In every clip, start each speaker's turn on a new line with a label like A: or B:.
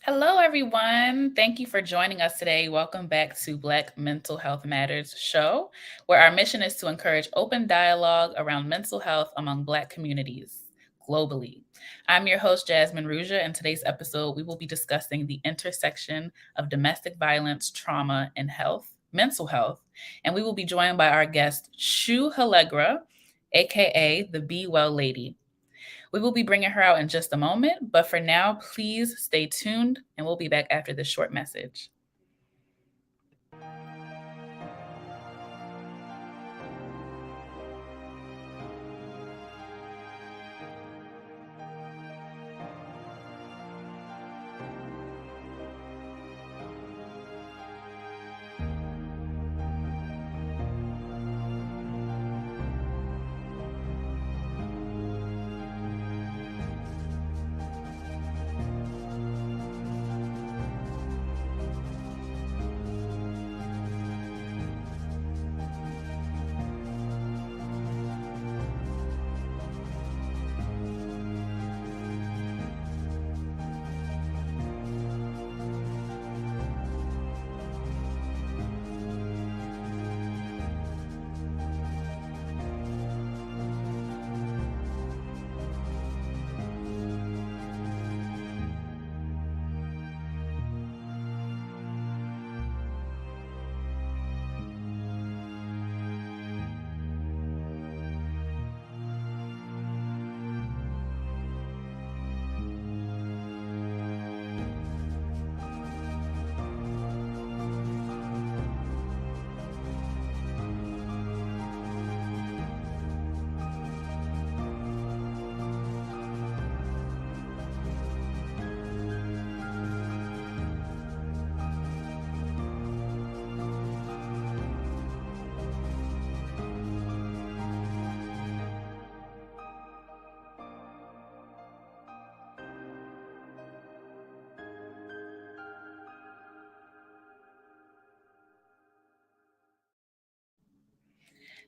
A: Hello, everyone. Thank you for joining us today. Welcome back to Black Mental Health Matters show, where our mission is to encourage open dialogue around mental health among Black communities globally. I'm your host, Jasmyn Ruja, and today's episode, we will be discussing the intersection of domestic violence, trauma, and mental health. And we will be joined by our guest, Chou Hallegra, aka the Be Well Lady. We will be bringing her out in just a moment, but for now, please stay tuned and we'll be back after this short message.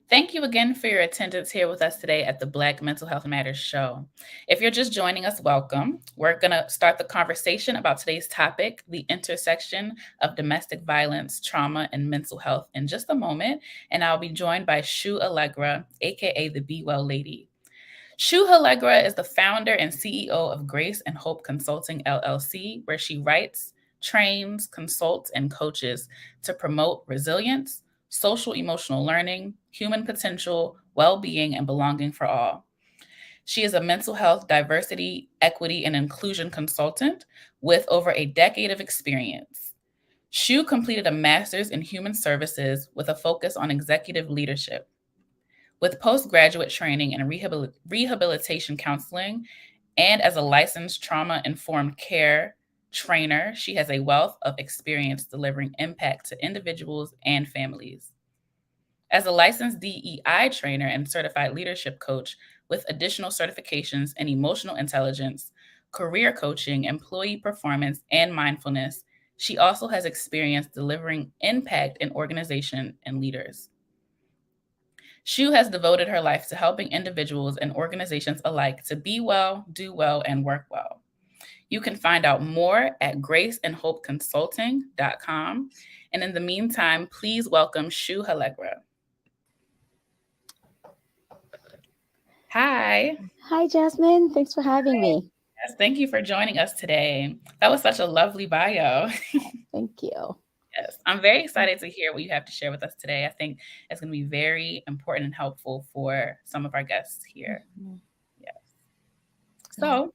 A: Thank you again for your attendance here with us today at the Black Mental Health Matters show. If you're just joining us, welcome. We're going to start the conversation about today's topic, the intersection of domestic violence, trauma, and mental health, in just a moment. And I'll be joined by Chou Hallegra, aka the Be Well Lady. Chou Hallegra is the founder and CEO of Grace and Hope Consulting LLC, where she writes, trains, consults, and coaches to promote resilience, social emotional learning, human potential, well-being, and belonging for all. She is a mental health, diversity, equity, and inclusion consultant with over a decade of experience. Chou completed a master's in human services with a focus on executive leadership. With postgraduate training in rehabilitation counseling and as a licensed trauma-informed care trainer, she has a wealth of experience delivering impact to individuals and families. As a licensed DEI trainer and certified leadership coach with additional certifications in emotional intelligence, career coaching, employee performance, and mindfulness, she also has experience delivering impact in organization and leaders. Chou has devoted her life to helping individuals and organizations alike to be well, do well, and work well. You can find out more at graceandhopeconsulting.com. And in the meantime, please welcome Chou Hallegra. Hi.
B: Hi, Jasmyn. Thanks for having me.
A: Yes, thank you for joining us today. That was such a lovely bio.
B: Thank you.
A: Yes, I'm very excited to hear what you have to share with us today. I think it's going to be very important and helpful for some of our guests here.
B: Mhm.
A: Yes. So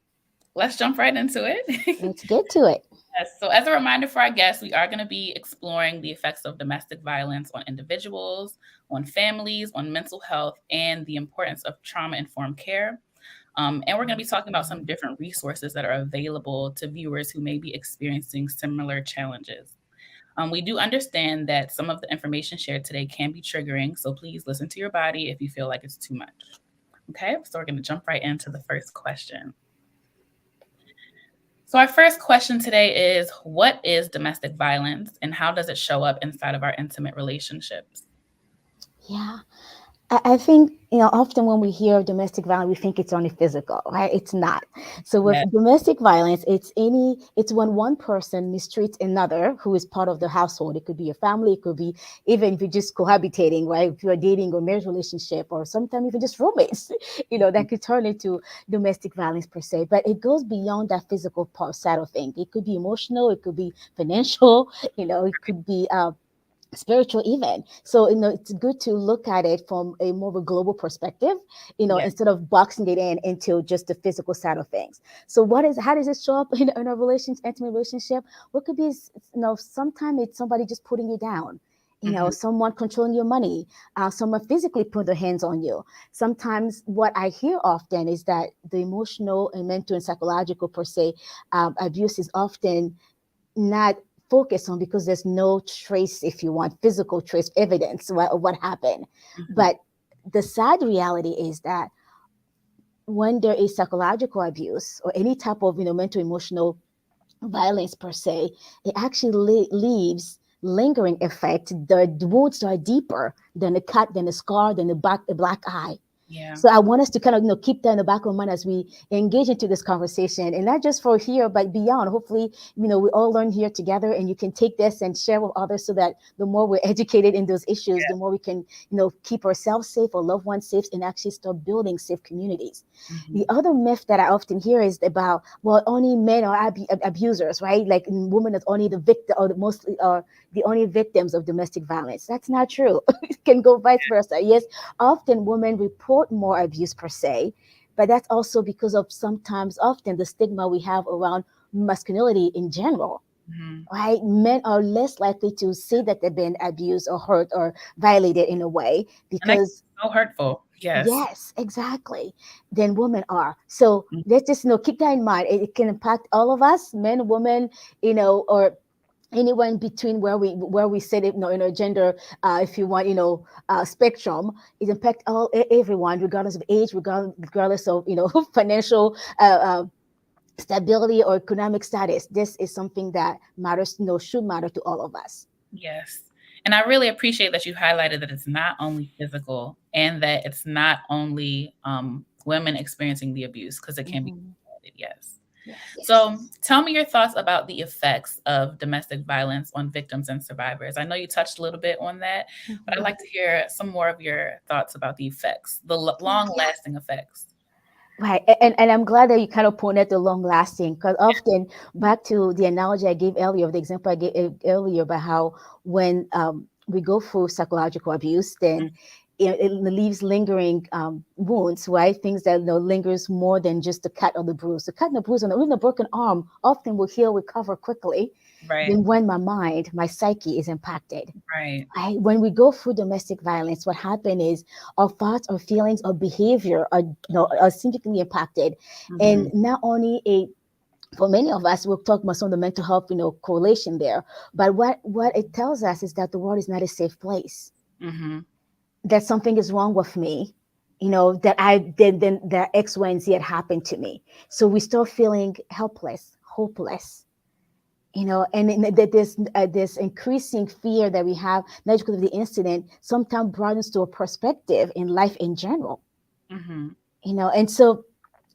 A: let's jump right into it.
B: Let's get to it.
A: Yes. So, as a reminder for our guests, we are going to be exploring the effects of domestic violence on individuals, on families, on mental health, and the importance of trauma informed care. And we're going to be talking about some different resources that are available to viewers who may be experiencing similar challenges. We do understand that some of the information shared today can be triggering, so please listen to your body if you feel like it's too much. Okay, so we're going to jump right into the first question. So, our first question today is, what is domestic violence and how does it show up inside of our intimate relationships?
B: Yeah. I think, often when we hear domestic violence, we think it's only physical, right? It's not. So with
A: Yeah.
B: domestic violence, it's when one person mistreats another who is part of the household. It could be your family, it could be even if you're just cohabitating, right? If you're dating or marriage relationship, or sometimes even just roommates, that could turn into domestic violence per se. But it goes beyond that physical part side of things. It could be emotional, it could be financial, it could be spiritual even. So it's good to look at it from a more of a global perspective,
A: Yeah.
B: instead of boxing it in into just the physical side of things. So how does it show up in a intimate relationship? What could be sometimes it's somebody just putting you down,
A: Hmm.
B: someone controlling your money, someone physically put their hands on you. Sometimes what I hear often is that the emotional and mental and psychological per se abuse is often not focus on, because there's no trace, if you want, physical trace evidence of what happened.
A: Hmm.
B: But the sad reality is that when there is psychological abuse or any type of mental emotional violence per se, it actually leaves lingering effect. The wounds are deeper than the cut, than the scar, than the black eye.
A: Yeah.
B: So I want us to kind of keep that in the back of our mind as we engage into this conversation, and not just for here but beyond. Hopefully, we all learn here together, and you can take this and share with others, so that the more we're educated in those issues, the more we can keep ourselves safe, or loved ones safe, and actually start building safe communities.
A: Hmm.
B: The other myth that I often hear is about, well, only men are abusers, right? Like women is only the victim, or mostly are the only victims of domestic violence. That's not true. It can go vice versa. Yes, often women report more abuse per se, but that's also because of sometimes often the stigma we have around masculinity in general.
A: Hmm.
B: Right? Men are less likely to say that they've been abused or hurt or violated in a way,
A: And that can
B: because
A: be so hurtful. Yes.
B: yes, exactly, than women are. So
A: Mm.
B: let's just keep that in mind. It can impact all of us, men, women, or anywhere in between where we sit it, in a gender, if you want, spectrum. It impact everyone, regardless of age, regardless of financial stability or economic status. This is something that matters, should matter to all of us.
A: Yes. And I really appreciate that you highlighted that it's not only physical and that it's not only women experiencing the abuse, because it can be
B: Hmm.
A: yes.
B: Yes.
A: So tell me your thoughts about the effects of domestic violence on victims and survivors. I know you touched a little bit on that, but I'd
B: Hmm.
A: like to hear some more of your thoughts about the effects, the long
B: Yeah.
A: lasting effects.
B: Right. And I'm glad that you kind of pointed the long lasting, because often, back to the analogy I gave earlier, the example I gave earlier, about how when we go through psychological abuse,
A: Mm.
B: then it leaves lingering wounds, right? Things that lingers more than just the cut or the bruise. The cut and the bruise, and even the broken arm often will heal, recover quickly.
A: Right,
B: Then when my mind, my psyche is impacted.
A: right.
B: When we go through domestic violence, what happens is our thoughts, our feelings, our behavior are significantly impacted. And
A: Hmm.
B: not only for many of us, we'll talk about some of the mental health, correlation there. But what it tells us is that the world is not a safe place.
A: Hmm.
B: That something is wrong with me. That I did, then that X, Y, and Z had happened to me. So we start feeling helpless, hopeless, and that this increasing fear that we have, not just because of the incident, sometimes broadens to a perspective in life in general.
A: Hmm.
B: And so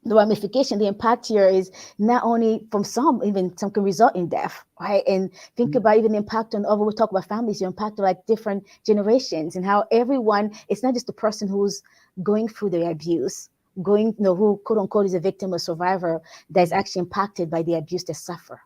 B: the ramification, the impact here is not only from some, even some can result in death, right? And think about even the impact on other. We talk about families, the impact of like different generations, and how everyone. It's not just the person who's going through the abuse, who quote unquote is a victim or survivor, that's
A: Hmm.
B: actually impacted by the abuse they suffer.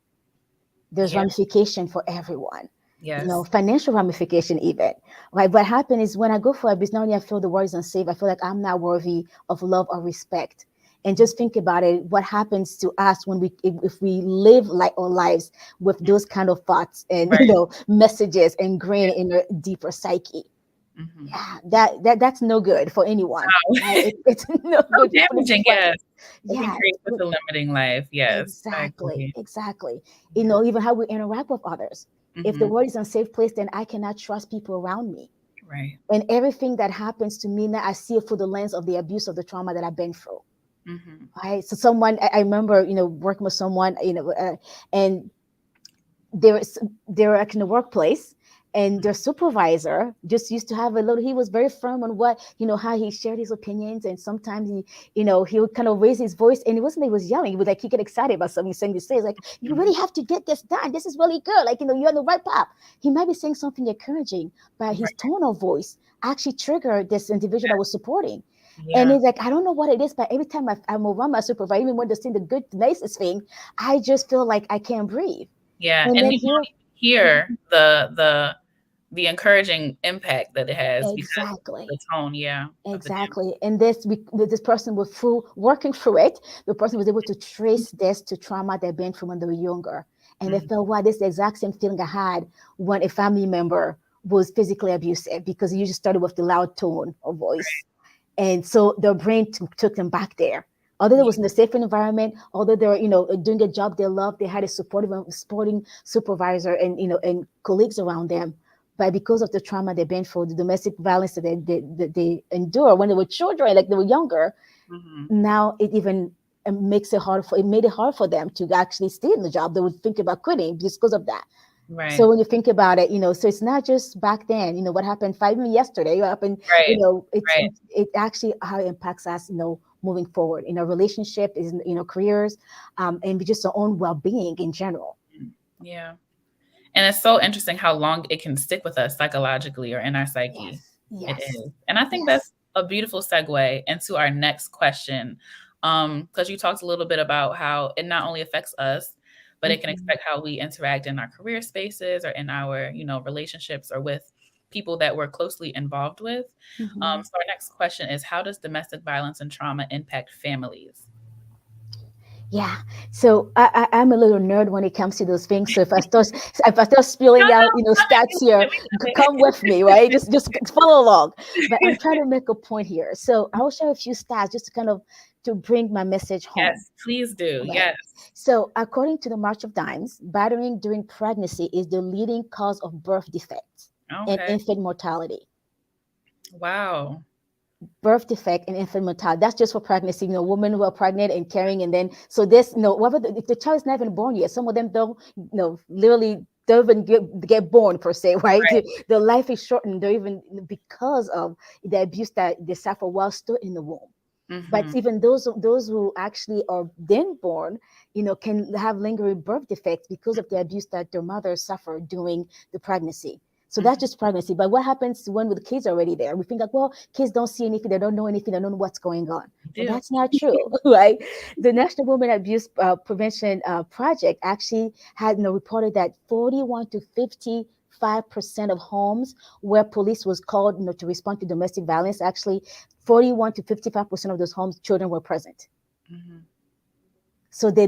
B: There's
A: Yeah.
B: ramification for everyone,
A: Yes.
B: financial ramification even, right? What happened is when I go for abuse, not only I feel the world is unsafe, I feel like I'm not worthy of love or respect. And just think about it, what happens to us when if we live like our lives with those kind of thoughts and
A: Right.
B: messages ingrained in our deeper psyche.
A: Hmm.
B: Yeah, that's no good for anyone, right? It's no
A: So
B: good for
A: damaging.
B: anyone.
A: Yes. It can
B: Yeah,
A: create such a limiting life. Yes, I
B: exactly,
A: agree.
B: exactly.
A: Yeah.
B: Even how we interact with others. If the
A: Hmm.
B: world is an unsafe place, then I cannot trust people around me.
A: Right.
B: And everything that happens to me now, I see it through the lens of the abuse, of the trauma that I've been through.
A: Hmm.
B: Right. So someone, I remember, working with someone, and they were they were like in the workplace, And their supervisor just used to have a little, he was very firm on what, how he shared his opinions. And sometimes he would kind of raise his voice, and it wasn't that he was yelling. He would like, he get excited about something, saying this, like, you really have to get this done. This is really good. Like, you're on the right path. He might be saying something encouraging, but his
A: Right.
B: tone of voice actually triggered this individual that was supporting. And
A: Yeah.
B: it's like, I don't know what it is, but every time I'm around my supervisor, even when they're saying the good, nicest thing, I just feel like I can't breathe.
A: Yeah.
B: And
A: And
B: then
A: you
B: here,
A: hear the encouraging impact that it has because of
B: exactly.
A: the tone, yeah, of the dance.
B: Exactly. And this person was through working through it. The person was able to trace this to trauma they've been through when they were younger. And they
A: Mhm.
B: felt, wow, this is the exact same feeling I had when a family member was physically abusive, because it usually started with the loud tone of voice. And so their brain took them back there. Although it
A: Yeah.
B: was in a safe environment, although they were, doing a job they loved, they had a supporting supervisor and, and colleagues around them. But because of the trauma they've been through, the domestic violence that they endure when they were children, like they were younger,
A: Mhm.
B: now it even it made it hard for them to actually stay in the job. They would think about quitting just because of that. So
A: Right.
B: when you think about it, so it's not just back then, what happened 5 minutes yesterday, what happened,
A: Right. Right.
B: it actually how it impacts us, moving forward in our relationship, is, careers, and just our own well-being in general.
A: Mm. Yeah. And it's so interesting how long it can stick with us psychologically or in our psyche.
B: Yes,
A: It
B: yes,
A: is. And I think
B: yes.
A: that's a beautiful segue into our next question. Because you talked a little bit about how it not only affects us, but it can
B: Hmm.
A: affect how we interact in our career spaces or in our, relationships or with people that we're closely involved with.
B: Hmm.
A: So our next question is, how does domestic violence and trauma impact families?
B: Yeah. So I'm a little nerd when it comes to those things. So if I start
A: No,
B: spilling
A: no,
B: out,
A: love
B: stats here,
A: it.
B: come with me, right? Just follow along. But I'm trying to make a point here. So I will share a few stats just to kind of to bring my message home.
A: Yes, please do.
B: Right.
A: Yes.
B: So according to the March of Dimes, battering during pregnancy is the leading cause of birth defects and
A: Okay.
B: infant mortality.
A: Wow.
B: Birth defect and infant mortality. That's just for pregnancy. Women who are pregnant and carrying, and then so this, whether if the child is not even born yet, some of them don't, literally don't even get born per se, right?
A: Right.
B: Their life is shortened. They're even because of the abuse that they suffer while still in the womb. But
A: Mhm.
B: even those who actually are then born, can have lingering birth defects because of the abuse that their mother suffered during the pregnancy. So that's
A: Mhm.
B: just pregnancy. But what happens when with the kids already there? We think like, well, kids don't see anything, they don't know anything, they don't know what's going on.
A: You
B: But
A: do.
B: that's not true, right? The National Women Abuse Prevention Project actually had, reported that 41 to 55% of homes where police was called, to respond to domestic violence, actually 41 to 55% of those homes, children were present.
A: Mhm.
B: So they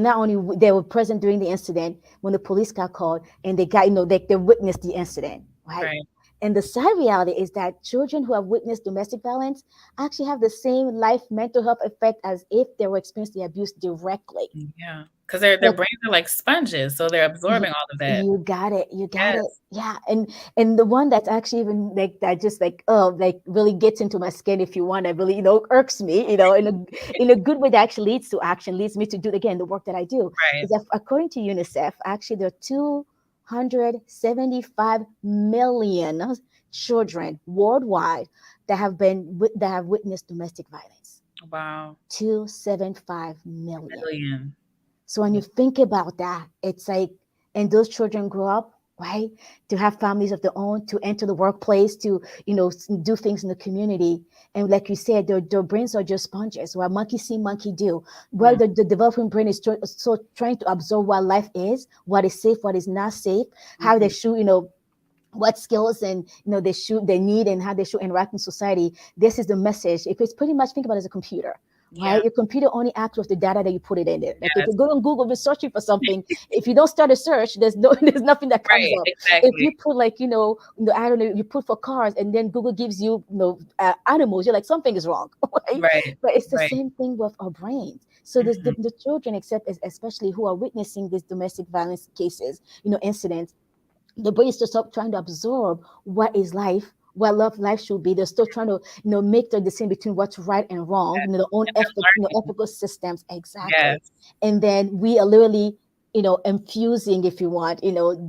B: were present during the incident when the police got called, and they got, they witnessed the incident, right?
A: Right.
B: And the sad reality is that children who have witnessed domestic violence actually have the same life mental health effect as if they were experiencing the abuse directly.
A: Yeah. Because their
B: Like,
A: brains are like sponges, so they're
B: you,
A: absorbing all of that.
B: you got it, you got it.
A: Yes.
B: Yeah. And the one that's actually even like that, just like, oh, like really gets into my skin, if you want, that really, irks me, in a good way, that actually leads to action, leads me to do again the work that I do,
A: Right.
B: is that according to UNICEF, actually there are 275 million children worldwide that have witnessed domestic violence.
A: Wow.
B: 275 million.
A: Billion.
B: So when you
A: Yeah.
B: think about that, it's like, and those children grow up, right, to have families of their own, to enter the workplace, to, do things in the community. And like you said, their brains are just sponges. What monkey see, monkey do. Well,
A: Mm.
B: the developing brain is so trying to absorb what life is, what is safe, what is not safe, how they
A: Mhm.
B: should, what skills and they need, and how they should interact in society. This is the message. If it's pretty much, think about it as a computer,
A: Yeah.
B: right? Your computer only acts with the data that you put it in there. Like if
A: Yes.
B: you go on Google, you're searching for something. If you don't start a search, there's no there's nothing that comes
A: Right.
B: up. If
A: Exactly.
B: you put like, I don't know, you put for cars, and then Google gives you, animals, you're like, something is wrong, right?
A: Right.
B: But it's the
A: Right.
B: same thing with our brains. So there's
A: Mhm.
B: the children, except especially who are witnessing these domestic violence cases, incidents, the brain is just trying to absorb what is life, what life should be. They're still trying to, make the decision between what's right and wrong,
A: Yes.
B: their own
A: And they're learning.
B: ethical systems, exactly.
A: Yes.
B: And then we are literally, infusing, if you want,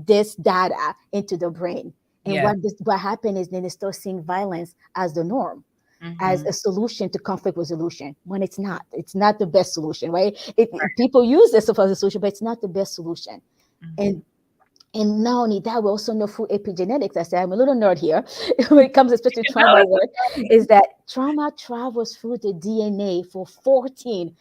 B: this data into the brain. And
A: Yeah.
B: what happened is then they start seeing violence as the norm, as
A: Mm-hmm.
B: a solution to conflict resolution, when it's not. It's not the best solution, right? People use this as a solution, but it's not the best solution.
A: Mm-hmm.
B: And not only that, we also know through epigenetics, I say I'm a little nerd here when it comes especially to
A: No,
B: trauma
A: this
B: work, is that trauma travels through the DNA for 14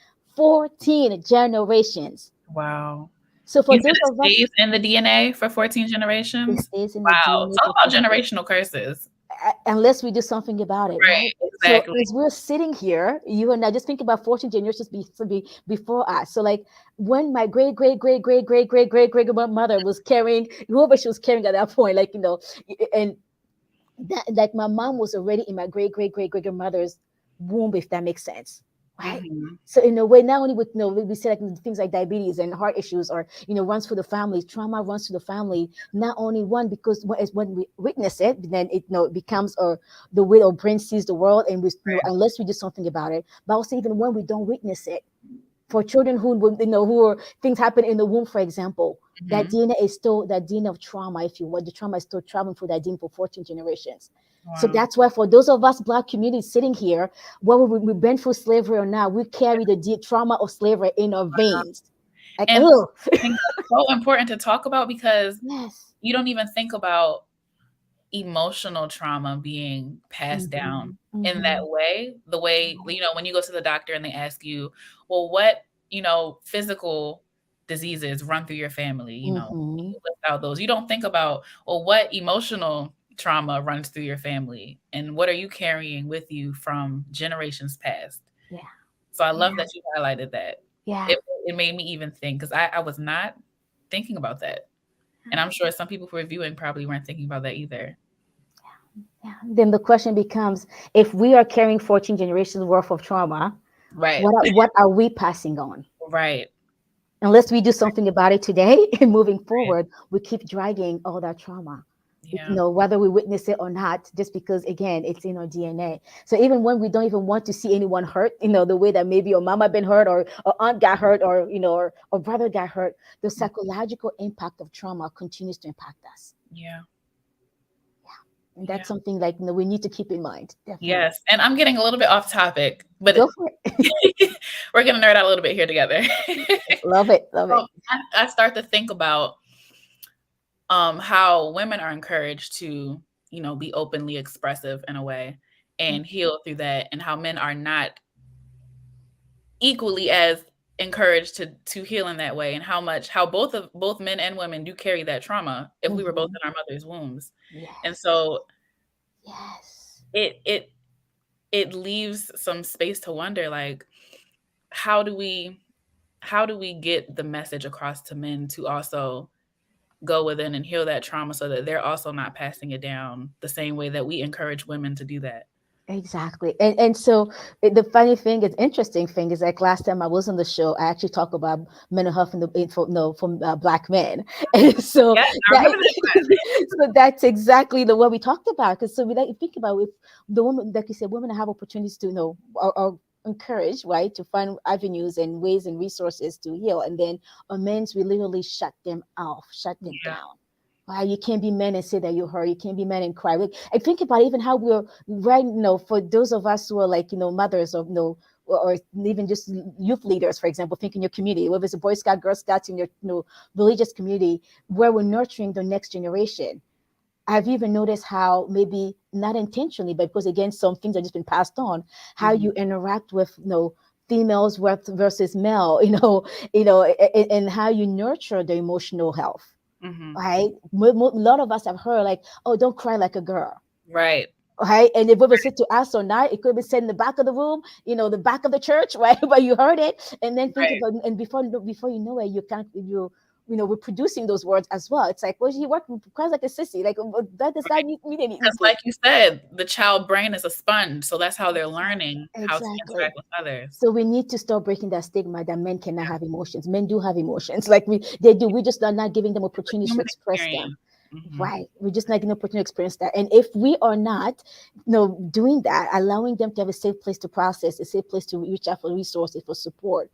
B: generations.
A: wow.
B: So
A: You
B: for
A: said
B: those
A: it
B: of us,
A: stays in the DNA for 14
B: it
A: generations?
B: stays in the
A: Wow.
B: DNA
A: Talk
B: for
A: about generational curses.
B: unless we do something about it, right?
A: Right.
B: So
A: Exactly.
B: as we're sitting here, you and I, just think about 14 generations before us. So like when my great mother was carrying whoever she was carrying at that point, like and that like my mom was already in my great grandmother's womb, if that makes sense, right?
A: Mm-hmm.
B: So in a way, not only with we say like things like diabetes and heart issues, or runs through the family, trauma runs through the family. Not only one, because when we witness it, then it it becomes the way our brain sees the world, and we unless we do something about it. But also even when we don't witness it, for children who are things happen in the womb, for example, that
A: Mm-hmm.
B: DNA is still that DNA of trauma, if you will. The trauma is still traveling through that DNA for 14 generations. So
A: Wow.
B: that's why for those of us Black communities sitting here, whether we've been through slavery or not, we carry the trauma of slavery in our veins. Like,
A: And
B: oh,
A: I think that's so important to talk about because
B: yes.
A: you don't even think about emotional trauma being passed down
B: Hmm.
A: in that
B: Hmm.
A: way. The way, when you go to the doctor and they ask you, well, what, physical diseases run through your family,
B: Hmm.
A: you list out those. You don't think about, well, what emotional trauma runs through your family and what are you carrying with you from generations past?
B: Yeah.
A: So I love
B: Yeah.
A: that you highlighted that.
B: Yeah.
A: It made me even think because I was not thinking about that. And I'm sure some people who are viewing probably weren't thinking about that either.
B: Yeah. Then the question becomes, if we are carrying 14 generations worth of trauma,
A: Right.
B: what are we passing on?
A: Right.
B: Unless we do something about it today and moving forward, we keep dragging all that trauma.
A: Yeah.
B: Whether we witness it or not, just because again it's in our DNA. So even when we don't even want to see anyone hurt, the way that maybe your mama been hurt, or aunt got hurt, or brother got hurt, the psychological impact of trauma continues to impact us.
A: Yeah.
B: And
A: Yeah.
B: that's something like we need to keep in mind. Definitely.
A: Yes. And I'm getting a little bit off topic, but
B: Go for it.
A: we're gonna nerd out a little bit here together.
B: Love it. Love it.
A: So I start to think about how women are encouraged to, be openly expressive in a way and heal through that, and how men are not equally as encouraged to heal in that way, and how both men and women do carry that trauma if we were both
B: Hmm.
A: in our mother's wombs. And
B: Yes.
A: so
B: Yes.
A: it it leaves some space to wonder, like, how do we get the message across to men to also go within and heal that trauma so that they're also not passing it down the same way that we encourage women to do that.
B: Exactly. And so the funny thing is, interesting thing is, like last time I was on the show, I actually talked about mental health for no from Black men. And so
A: Yes, I
B: that
A: remember this
B: so that's exactly the what we talked about. Because so we like think about, if the woman, like you said, women have opportunities to are encouraged, right, to find avenues and ways and resources to heal, and then men's, we literally shut them off, shut them
A: one.
B: down. Wow, you can't be men and say that you're hurt. You can't be men and cry. Like, I think about even how we're right, for those of us who are like, mothers of, or even just youth leaders, for example, think in your community, whether it's a Boy Scout, Girl Scouts, in your, religious community, where we're nurturing the next generation. Have you even noticed how, maybe not intentionally, but because again, some things have just been passed on, how
A: Yeah.
B: you interact with, females versus male, and how you nurture the emotional health,
A: Hmm.
B: right? A lot of us have heard like, oh, don't cry like a girl.
A: Right.
B: Right. And if it was said to us or not, it could be said in the back of the room, the back of the church, right? But you heard it. And then think
A: Right.
B: about, and before you know it, you can't, we're producing those words as well. It's like, well, she worked cries like a sissy. Like, that does not mean
A: Because,
B: anything.
A: like you said, the child brain is a sponge, so that's how they're learning how to
B: Exactly.
A: interact with others.
B: So we need to start breaking that stigma that men cannot have emotions. Men do have emotions, like they do. We just are not giving them
A: It's a
B: opportunities to
A: human
B: express them.
A: experience. Hmm.
B: Right. We're just not getting an opportunity to experience that. And if we are not, doing that, allowing them to have a safe place to process, a safe place to reach out for resources, for support,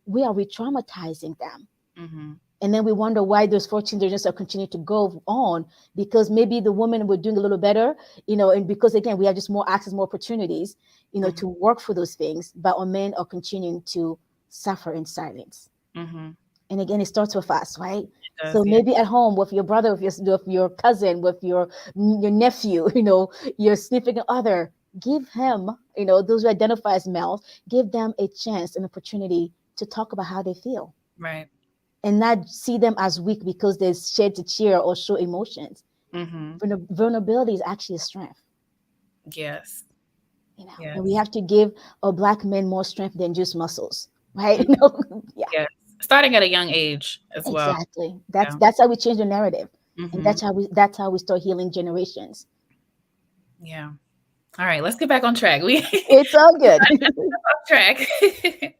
B: we are re-traumatizing them.
A: Hmm.
B: And then we wonder why those 14 generations are continuing to go on, because maybe the women were doing a little better, and because again, we have just more access, more opportunities,
A: Mhm.
B: to work for those things, but our men are continuing to suffer in silence.
A: Mhm.
B: And again, it starts with us, right?
A: It
B: So
A: does, yeah.
B: maybe at home with your brother, with your cousin, with your nephew, your significant other, give him, those who identify as males, give them a chance, an opportunity to talk about how they feel,
A: Right.
B: and not see them as weak because they shed to cheer or show emotions.
A: Mhm.
B: Vulnerability is actually a strength,
A: Yes.
B: and we
A: Yes.
B: have to give our black men more strength than just muscles, right?
A: Mm,
B: Yeah,
A: yes. Starting at a young age as well.
B: exactly. That's
A: Yeah.
B: that's how we change the narrative, and
A: Mhm.
B: that's how we start healing generations.
A: Yeah. All right, let's get back on track. We
B: It's all good.
A: off track.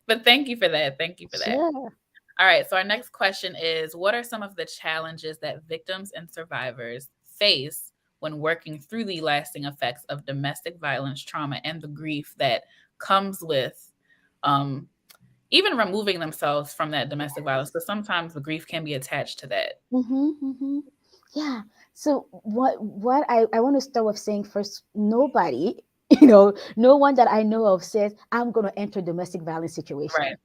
A: But thank you for that. Thank you for that.
B: Sure.
A: All right, so our next question is, what are some of the challenges that victims and survivors face when working through the lasting effects of domestic violence trauma and the grief that comes with um, even removing themselves from that domestic violence? Because sometimes the grief can be attached to that.
B: Mm-hmm, mm-hmm. Yeah. So what I want to start with saying first, nobody, no one that I know of says I'm going to enter domestic violence
A: Right,
B: situation. Right.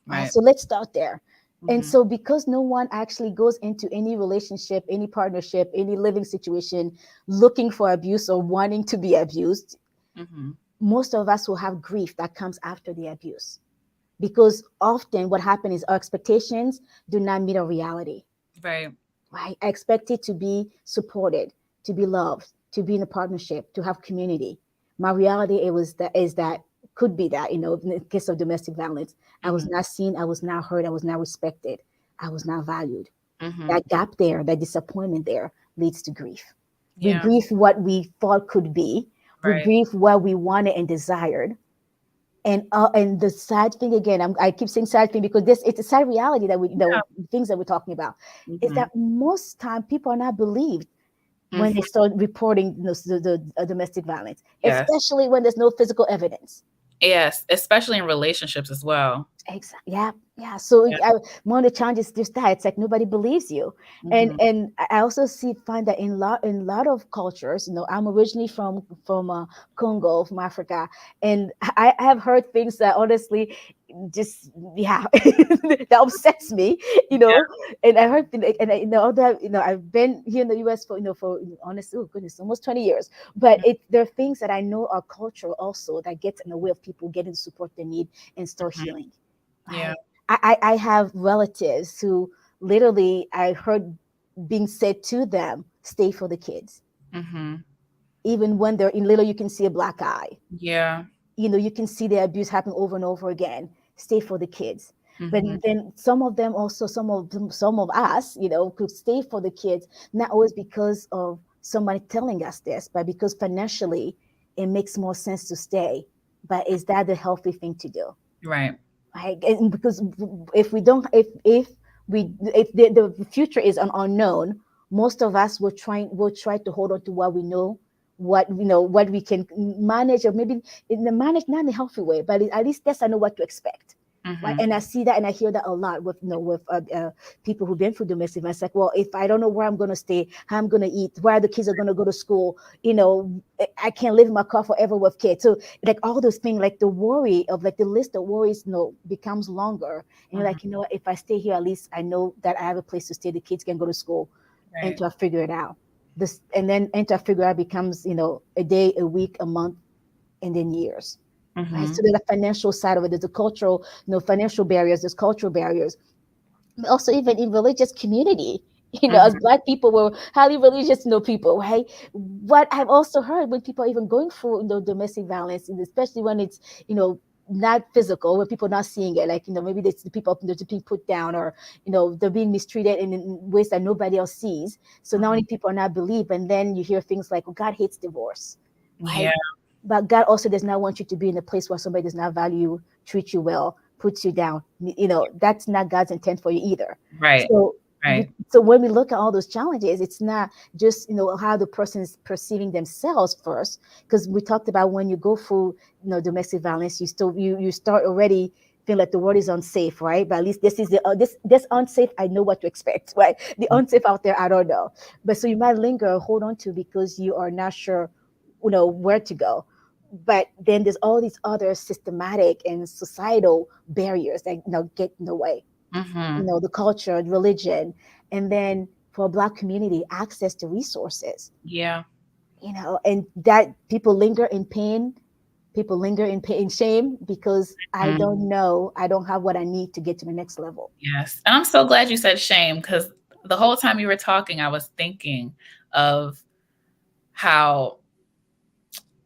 A: right.
B: So let's start there. And
A: Hmm.
B: so because no one actually goes into any relationship, any partnership, any living situation looking for abuse or wanting to be abused,
A: Hmm.
B: most of us will have grief that comes after the abuse. Because often what happens is our expectations do not meet our reality.
A: Right.
B: Right? I expected to be supported, to be loved, to be in a partnership, to have community. My reality is that could be that, in the case of domestic violence, I was
A: Hmm.
B: not seen, I was not heard, I was not respected, I was not valued.
A: Hmm.
B: That gap there, that disappointment there leads to grief. We
A: Yeah.
B: grieve what we thought could be. We
A: Right.
B: grieve what we wanted and desired. And the sad thing again, I keep saying sad thing because this it's a sad reality that we
A: Yeah.
B: things that we're talking about is
A: Hmm.
B: that most time people are not believed when they
A: Hmm.
B: start reporting the domestic violence,
A: Yes.
B: especially when there's no physical evidence.
A: Yes. Especially in relationships as well.
B: Exactly. Yeah. Yeah. So
A: Yeah.
B: one of the challenges is just that it's like nobody believes you, and
A: Hmm.
B: and I also find that in lot of cultures. I'm originally from Congo, from Africa, and I have heard things that honestly, just yeah, that upsets me. You
A: Yeah.
B: know, and I heard and I know that I've been here in the U.S. for honestly, oh goodness, almost 20 years. But there are things that I know are cultural also that gets in the way of people getting the support they need and start
A: Hmm.
B: healing.
A: Yeah.
B: Right. I have relatives who literally I heard being said to them, stay for the kids.
A: Hmm.
B: Even when they're in little, you can see a black eye.
A: Yeah.
B: You can see the abuse happen over and over again. Stay for the kids. But
A: Hmm.
B: then some of them also, some of us, could stay for the kids, not always because of somebody telling us this, but because financially it makes more sense to stay. But is that the healthy thing to do?
A: Right.
B: Right? And because if we don't if the future is an unknown, most of us will try to hold on to what we know, what we can manage, or maybe manage not in a healthy way, but at least yes, I know what to expect. Right.
A: Hmm.
B: And I see that and I hear that a lot with people who've been through domestic violence. Like, well, if I don't know where I'm going to stay, how I'm going to eat, where the kids are going to go to school, I can't live in my car forever with kids. So like all those things, like the worry of like the list of worries, becomes longer. And you're
A: Hmm.
B: like, if I stay here, at least I know that I have a place to stay. The kids can go to school
A: Right.
B: until I figure it out. This and then until I figure out becomes, a day, a week, a month, and then years. Right.
A: Hmm.
B: So there's a financial side of it. There's a cultural, financial barriers, there's cultural barriers. But also even in religious community. As
A: Hmm.
B: Black people, we're highly religious, people, right? What I've also heard when people are even going through, domestic violence, and especially when it's, not physical, when people are not seeing it, like, maybe it's the people, they're being put down, or, they're being mistreated in ways that nobody else sees. So not
A: Hmm.
B: only people are not believed, and then you hear things like, oh, God hates divorce, right?
A: Yeah.
B: But God also does not want you to be in a place where somebody does not value you, treat you well, puts you down. That's not God's intent for you either.
A: Right.
B: So,
A: Right.
B: so when we look at all those challenges, it's not just how the person is perceiving themselves first, because we talked about when you go through domestic violence, you start already feel like the world is unsafe, right? But at least this is the this unsafe. I know what to expect, right? The unsafe out there, I don't know. But so you might linger, hold on to because you are not sure, where to go. But then there's all these other systematic and societal barriers that get in the way.
A: Mm-hmm.
B: The culture, religion, and then for a Black community, access to resources.
A: Yeah.
B: And that people linger in pain, people linger in pain, shame, because I
A: Mhm.
B: don't know, I don't have what I need to get to the next level.
A: Yes. And I'm so glad you said shame because the whole time you were talking, I was thinking of how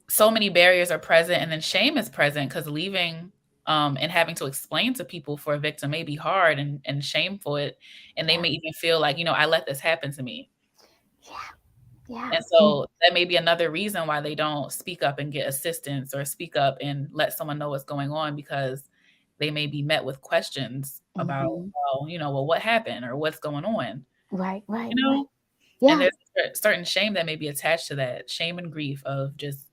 A: so many barriers are present and then shame is present because leaving and having to explain to people for a victim may be hard and shameful it and they
B: Yeah,
A: may even feel like I let this happen to me.
B: yeah, yeah.
A: And so that may be another reason why they don't speak up and get assistance or speak up and let someone know what's going on because they may be met with questions about,
B: Mm-hmm.
A: well, what happened or what's going on,
B: Right, right,
A: you know?
B: right.
A: And
B: Yeah.
A: there's a certain shame that may be attached to that, shame and grief of just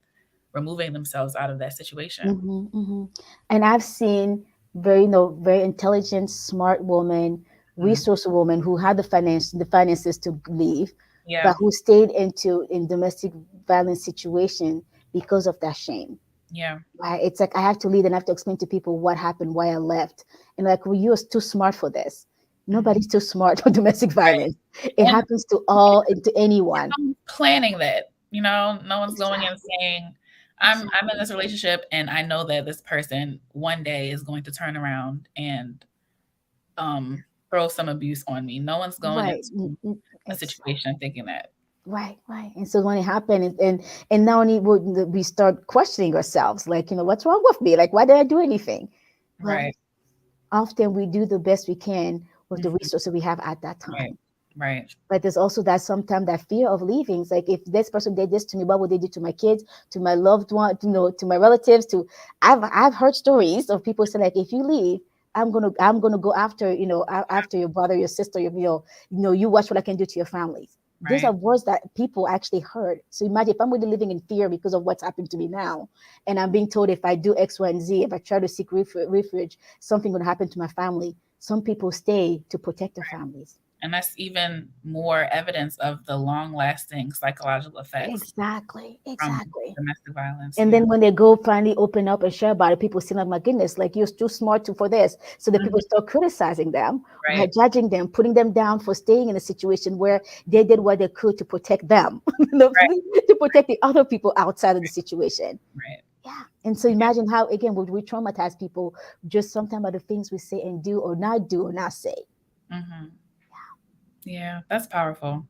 A: removing themselves out of that situation.
B: Mm-hmm, mm-hmm. And I've seen very intelligent, smart woman,
A: Mhm.
B: resourceful woman who had the finances to leave,
A: Yeah,
B: but who stayed in domestic violence situation because of that shame.
A: yeah,
B: Right? It's like I have to leave and I have to explain to people what happened, why I left, and like, well, you're too smart for this.
A: mhm,
B: Nobody's too smart for domestic
A: right.
B: violence. It
A: And
B: happens to all and to anyone.
A: no one's planning that, no one's going in
B: Exactly.
A: saying, I'm in
B: Exactly.
A: this relationship and I know that this person one day is going to turn around and um throw some abuse on me. No one's going
B: Right.
A: into a
B: Exactly.
A: situation thinking that.
B: Right, right. And so when it happened, and now we start questioning ourselves, like, what's wrong with me? Like, why did I do anything? Well,
A: Right.
B: often we do the best we can with the
A: Mhm.
B: resources we have at that
A: Right.
B: time.
A: Right.
B: But there's also that sometimes that fear of leaving. It's like, if this person did this to me, what would they do to my kids, to my loved one, to my relatives? I've heard stories of people say, like, if you leave, I'm gonna go after after your brother, your sister, you watch what I can do to your families. These are
A: Right.
B: words that people actually heard. So imagine if I'm really living in fear because of what's happened to me now, and I'm being told if I do X, Y, and Z, if I try to seek refuge, something would happen to my family. Some people stay to protect their families.
A: And that's even more evidence of the long lasting psychological effects
B: Exactly,
A: from
B: exactly.
A: domestic violence.
B: And
A: Yeah.
B: then when they go finally open up and share about it, people say, like, my goodness, like, you're too smart for this. So the people
A: Mhm.
B: start criticizing them,
A: Right.
B: right, judging them, putting them down for staying in a situation where they did what they could to protect them,
A: Right.
B: to protect the other people outside of the situation.
A: Right.
B: Yeah. And so imagine how, again, would we traumatize people just sometimes by the things we say and do or not say.
A: Mhm. Yeah, that's powerful.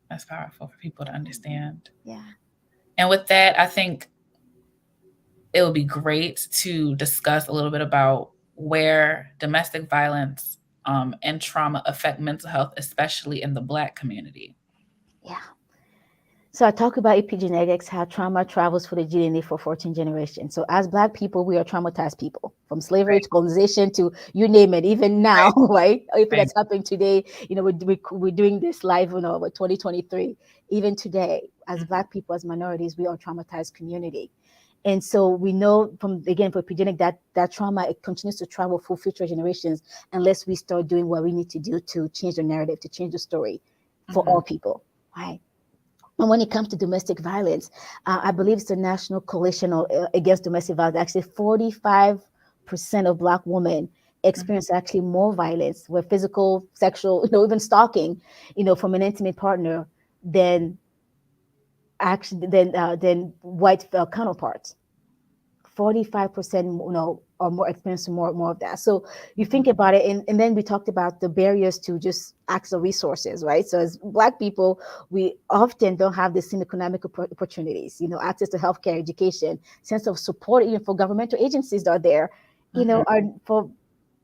A: That's powerful for people to understand.
B: Yeah.
A: And with that, I think it would be great to discuss a little bit about where domestic violence and trauma affect mental health, especially in the Black community.
B: Yeah. So I talk about epigenetics, how trauma travels through the DNA for 14 generations. So as Black people, we are traumatized people, from slavery
A: Right,
B: to colonization to you name it. Even now,
A: right,
B: right? If
A: right.
B: that's happening today, we're doing this live, with 2023. Even today, as
A: Mhm.
B: Black people, as minorities, we are a traumatized community. And so we know from, again, for epigenetic, that trauma, it continues to travel through future generations unless we start doing what we need to do to change the narrative, to change the story for
A: Mhm.
B: all people, right? And when it comes to domestic violence, I believe it's the National Coalition Against Domestic Violence. Actually, 45% of Black women
A: Mhm.
B: experience actually more violence, with physical, sexual, even stalking, from an intimate partner than than white counterparts. 45%, or more experiencing more of that. So you
A: Mhm.
B: think about it, and then we talked about the barriers to just access resources, right? So as Black people, we often don't have the same economic opportunities, access to healthcare, education, sense of support, even for governmental agencies that are there,
A: Mhm.
B: are for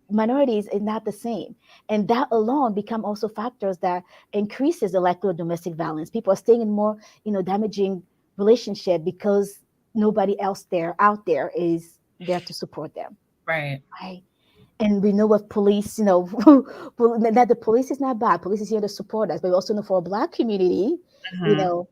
B: minorities is not the same. And that alone become also factors that increases the likelihood of domestic violence. People are staying in more, damaging relationship because nobody else out there is there to support them.
A: Right.
B: Right. And we know with police, that the police is not bad. Police is here to support us. But we also know for a Black community, you
A: Mhm.
B: know,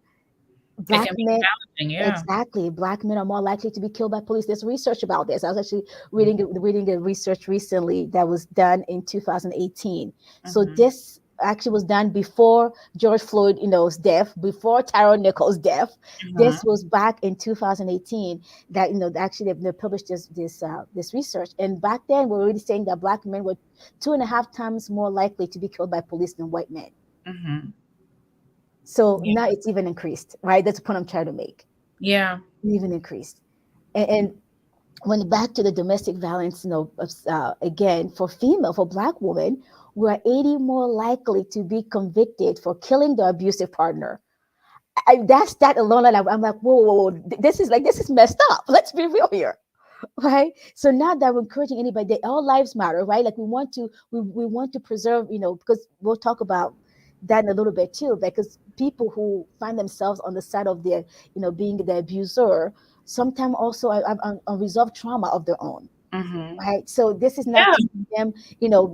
A: It
B: Black
A: can be
B: men,
A: challenging, yeah.
B: exactly, Black men are more likely to be killed by police. There's research about this. I was actually reading a research recently that was done in 2018. So
A: Mhm,
B: this actually was done before George Floyd, death, before Tyrone Nichols' death.
A: mhm,
B: This was back in 2018 that actually they published this research. And back then we were already saying that Black men were 2.5 times more likely to be killed by police than white men.
A: mhm.
B: So
A: Yeah,
B: now it's even increased, right? That's the point I'm trying to make.
A: yeah,
B: Even increased. And when back to the domestic violence, again, for Black women, we're 80 more likely to be convicted for killing the abusive partner. That's that alone. And I'm like, whoa, whoa, whoa, this is messed up. Let's be real here. Right. So now that we're encouraging anybody that all lives matter, right? Like we want to preserve, because we'll talk about that in a little bit too, because people who find themselves on the side of their, being the abuser, sometimes also have unresolved trauma of their own.
A: mhm.
B: Right. So this is not
A: Yeah,
B: teaching them,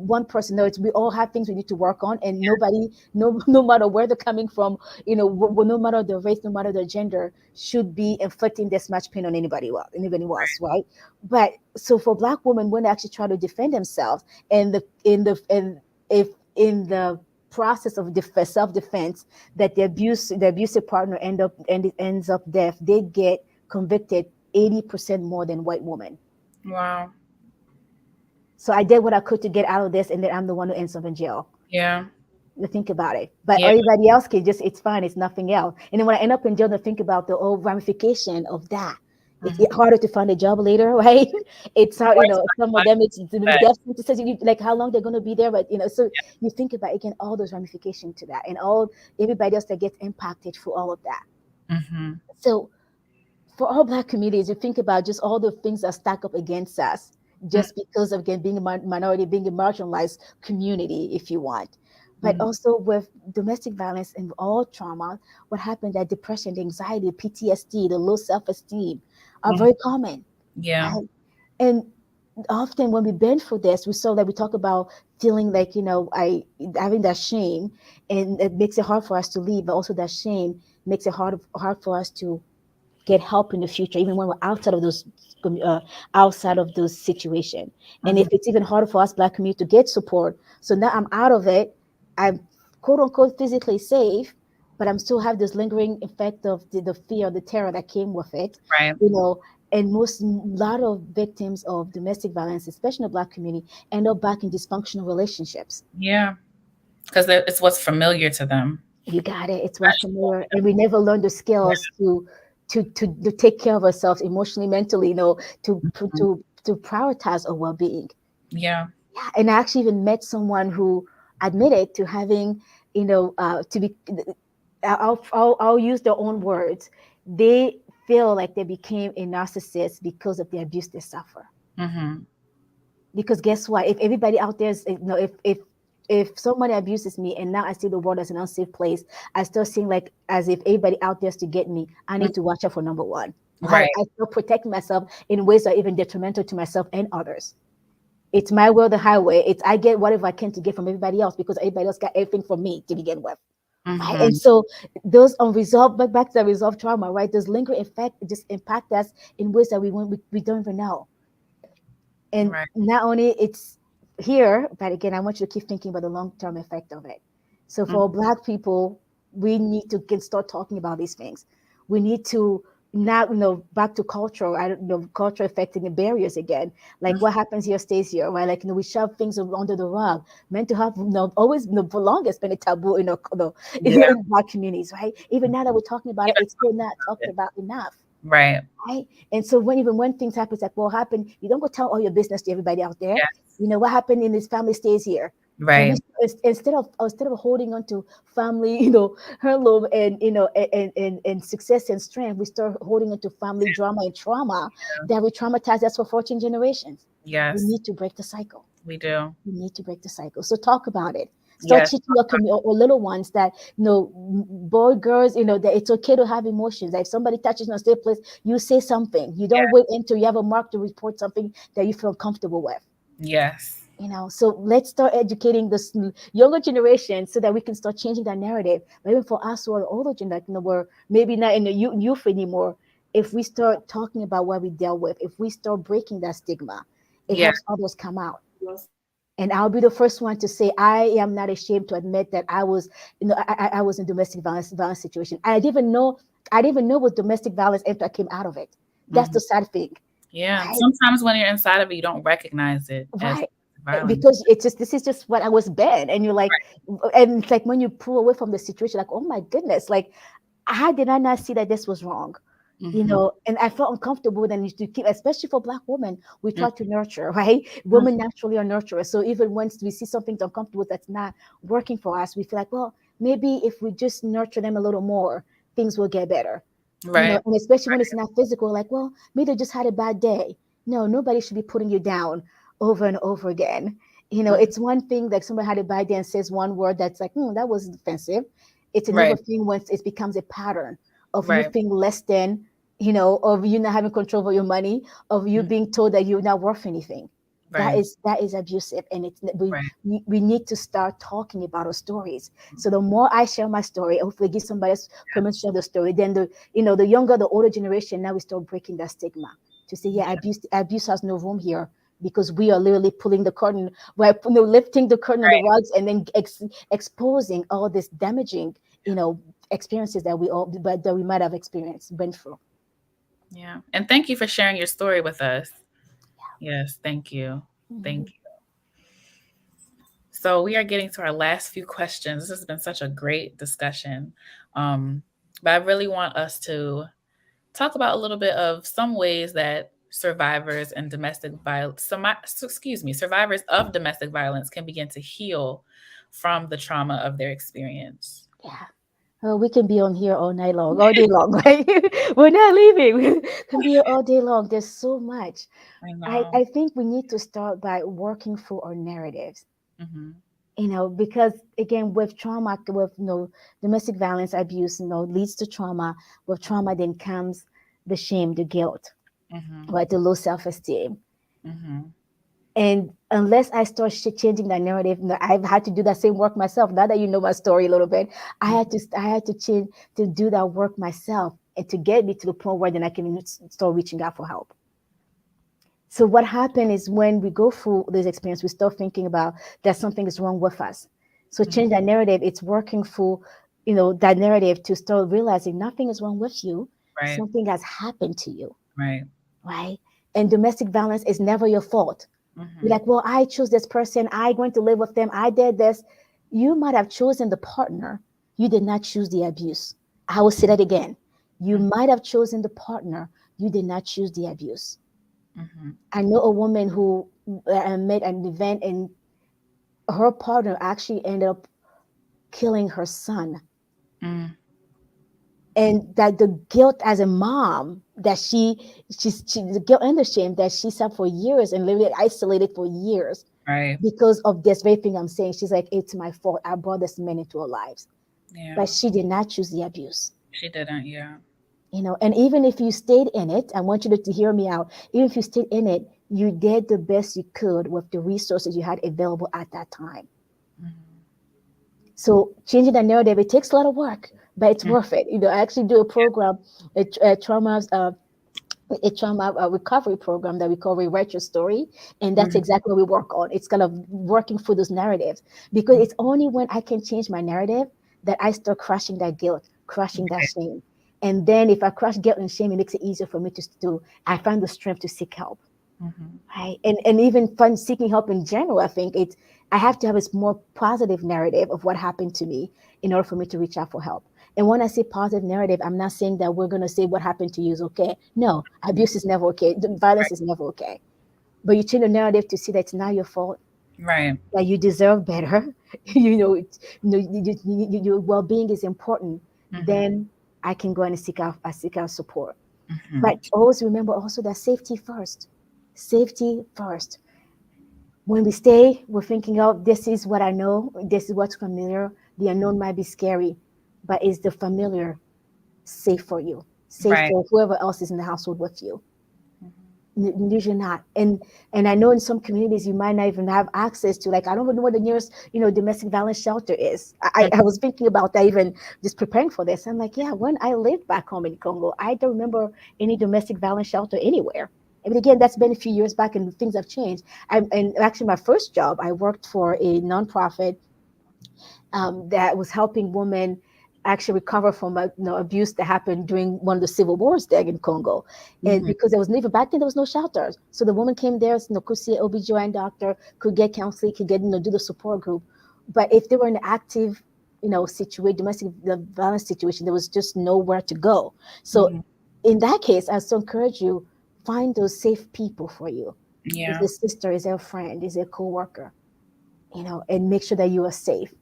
B: one person. No, it's we all have things we need to work on, and nobody, no, no matter where they're coming from, no matter their race, no matter their gender, should be inflicting this much pain on anybody else, right? But so for Black women, when they actually try to defend themselves, and and if in the process of self defense, that the abusive partner ends up deaf, they get convicted 80% more than white women.
A: wow.
B: So I did what I could to get out of this, and then I'm the one who ends up in jail.
A: Yeah,
B: To think about it, but
A: yeah,
B: everybody else can just, it's fine, it's nothing else. And then when I end up in jail, to think about the whole ramification of that. It's
A: mhm.
B: harder to find a job later, right? It's hard,
A: Right, so
B: some of
A: like
B: them it's the
A: that.
B: death sentences, like how long they're going to be there, but so you think about again all those ramifications to that, and all everybody else that gets impacted through all of that.
A: Mhm,
B: So for all Black communities, you think about just all the things that stack up against us,
A: mm,
B: just because of again being a minority, being a marginalized community, if you want. But
A: mhm.
B: also with domestic violence and all trauma, what happened, that depression, the anxiety, PTSD, the low self-esteem are
A: Mhm.
B: very common,
A: Yeah,
B: right? And often when we bend for this, we saw that we talk about feeling like, I having that shame, and it makes it hard for us to leave, but also that shame makes it hard for us to get help in the future, even when we're uh, outside of those situations. And if
A: mhm.
B: it's even harder for us Black community to get support, so now I'm out of it, I'm quote unquote physically safe, but I'm still have this lingering effect of the fear, the terror that came with it,
A: Right.
B: you know. And most lot of victims of domestic violence, especially in the Black community, end up back in dysfunctional relationships.
A: Yeah, 'cause it's what's familiar to them.
B: You got it. It's what's
A: Especially
B: familiar, and we never learn the skills to take care of ourselves emotionally, mentally.
A: Mhm.
B: To prioritize our well-being.
A: Yeah.
B: Yeah, and I actually even met someone who admitted to having, to be. I'll use their own words. They feel like they became a narcissist because of the abuse they suffer.
A: Mhm.
B: Because guess what? If everybody out there is, if somebody abuses me and now I see the world as an unsafe place, I start seeing like as if everybody out there is to get me. I
A: Mm,
B: need to watch out for number one. Right?
A: right.
B: I still protect myself in ways that are even detrimental to myself and others. It's my will, the highway. It's I get whatever I can to get from everybody else because everybody else got everything from me to begin with. Right? And
A: Mhm.
B: so those unresolved, back to the resolved trauma, right? Those lingering effect just impact us in ways that we don't even know. And
A: Right.
B: not only it's here, but again, I want you to keep thinking about the long-term effect of it. So
A: Mm,
B: for Black people, we need to start talking about these things. We need to not, back to cultural, I don't know, culture affecting the barriers again. Like
A: mhm.
B: what happens here stays here, right? Like, we shove things under the rug. Mental health, always, for longest been a taboo
A: Yeah.
B: in Black communities, right? Even now that we're talking about it,
A: Even
B: it's still not
A: about
B: talked
A: it.
B: about enough.
A: Right.
B: Right? And so when things happen, it's like, what happened? You don't go tell all your business to everybody out there.
A: Yes.
B: What happened in this family stays here. And
A: Right.
B: instead of holding on to family, heirloom and and success and strength, we start holding on to family drama and trauma
A: Yeah.
B: that we traumatize us for 14 generations. We
A: Yes,
B: need to break the cycle.
A: we do.
B: We need to break the cycle. So talk about it. Start
A: Yes.
B: teaching your little ones that, boy, girls, that it's okay to have emotions. That if somebody touches you in a safe place, you say something. You don't
A: Yeah.
B: wait until you have a mark to report something that you feel comfortable with.
A: Yes.
B: So let's start educating this younger generation so that we can start changing that narrative. But even for us who are older generation, we're maybe not in the youth anymore. If we start talking about what we dealt with, if we start breaking that stigma, it
A: Yeah.
B: helps others come out. And I'll be the first one to say I am not ashamed to admit that I was, I was in domestic violence situation. I didn't even know what domestic violence after I came out of it. That's
A: Mhm.
B: the sad thing,
A: Yeah.
B: right?
A: Sometimes when you're inside of it, you don't recognize it as
B: Right.
A: violence.
B: Because it's just this is just what I was been, and you're like,
A: Right.
B: and it's like when you pull away from the situation, like, oh my goodness, like how did I not see that this was wrong?
A: Mhm.
B: And I felt uncomfortable then to keep, especially for Black women, we try to
A: Mhm.
B: nurture, right?
A: Mhm.
B: Women naturally are nurturers. So even once we see something uncomfortable that's not working for us, we feel like, well, maybe if we just nurture them a little more, things will get better.
A: Right.
B: And especially when it's not physical, like, well, maybe they just had a bad day. No, nobody should be putting you down over and over again.
A: Mhm.
B: It's one thing like somebody had a bad day and says one word that's like, that was offensive. It's another
A: Right.
B: thing once it becomes a pattern of you
A: Right.
B: feeling less than, of you not having control over your money, of you
A: Mhm.
B: being told that you're not worth anything. That
A: Right.
B: is that is abusive, and it's
A: Right.
B: we need to start talking about our stories. So the more I share my story, hopefully give somebody else permission to share the story. Then the younger, the older generation, now we start breaking that stigma to say, yeah,
A: Yeah.
B: abuse has no room here because we are literally pulling the curtain, we're lifting the curtain of the
A: Right.
B: rugs and then exposing all this damaging, experiences that we might have experienced, went through.
A: Yeah. And thank you for sharing your story with us. Yes. Thank you. Thank
B: Mhm.
A: you. So we are getting to our last few questions. This has been such a great discussion. Um, but I really want us to talk about a little bit of some ways that survivors and domestic violence, excuse me, survivors of domestic violence can begin to heal from the trauma of their experience.
B: Yeah. Oh, we can be on here all night long, all day long, right? We're not leaving. We can be here all day long. There's so much.
A: I
B: I,
A: know.
B: I think we need to start by working through our narratives,
A: Hmm.
B: because again, with trauma, with domestic violence, abuse, leads to trauma. With trauma, then comes the shame, the guilt,
A: Hmm.
B: right? The low self-esteem.
A: Hmm.
B: And unless I start changing that narrative, I've had to do that same work myself. Now that you know my story a little bit, I had to change to do that work myself, and to get me to the point where then I can start reaching out for help. So what happened is when we go through this experience, we start thinking about that something is wrong with us. So
A: Hmm.
B: change that narrative. It's working through, that narrative to start realizing nothing is wrong with you.
A: Right.
B: Something has happened to you,
A: Right.
B: right? And domestic violence is never your fault. You're
A: Hmm.
B: like, well, I chose this person. I going to live with them. I did this. You might have chosen the partner. You did not choose the abuse. I will say that again. You
A: Hmm.
B: might have chosen the partner. You did not choose the abuse.
A: Hmm.
B: I know a woman who met an event, and her partner actually ended up killing her son.
A: Hmm.
B: And that the guilt as a mom that she the guilt and the shame that she suffered for years and literally isolated for years
A: Right.
B: because of this very thing I'm saying. She's like, it's my fault. I brought this man into her lives.
A: Yeah.
B: But she did not choose the abuse.
A: She didn't. Yeah.
B: And even if you stayed in it, I want you to hear me out. Even if you stayed in it, you did the best you could with the resources you had available at that time.
A: Hmm.
B: So changing the narrative, it takes a lot of work, but it's
A: Hmm.
B: worth it. I actually do a program, a trauma recovery program that we call Rewrite Your Story. And that's
A: Hmm.
B: exactly what we work on. It's kind of working through those narratives, because it's only when I can change my narrative that I start crushing that guilt, crushing that shame. And then if I crush guilt and shame, it makes it easier for me I find the strength to seek help.
A: Hmm.
B: Right. And even fun seeking help in general, I think I have to have a more positive narrative of what happened to me in order for me to reach out for help. And when I say positive narrative, I'm not saying that we're gonna say what happened to you is okay. No, abuse is never okay. Violence is never okay. But you change the narrative to see that it's not your fault,
A: Right.
B: that you deserve better. Your well-being is important.
A: Hmm.
B: Then I can go and seek out support.
A: Hmm.
B: But always remember also that safety first. Safety first. When we stay, we're thinking, oh, this is what I know, this is what's familiar. The unknown might be scary, but is the familiar safe for you? Safe
A: Right.
B: for whoever else is in the household with you? Usually not. And I know in some communities you might not even have access to, like, I don't even know what the nearest, domestic violence shelter is. I was thinking about that even just preparing for this. I'm like, yeah, when I lived back home in Congo, I don't remember any domestic violence shelter anywhere. I mean, again, that's been a few years back and things have changed. And actually, my first job, I worked for a nonprofit that was helping women actually recover from abuse that happened during one of the civil wars there in Congo. And
A: Mhm.
B: because there was even back then there was no shelters. So the woman came there, could see an OBGYN doctor, could get counseling, could get, do the support group. But if they were in an active, situation, domestic violence situation, there was just nowhere to go. So
A: Mhm.
B: in that case, I still encourage you, find those safe people for you. Is
A: Yeah.
B: a sister, is a friend, is a co-worker, and make sure that you are safe.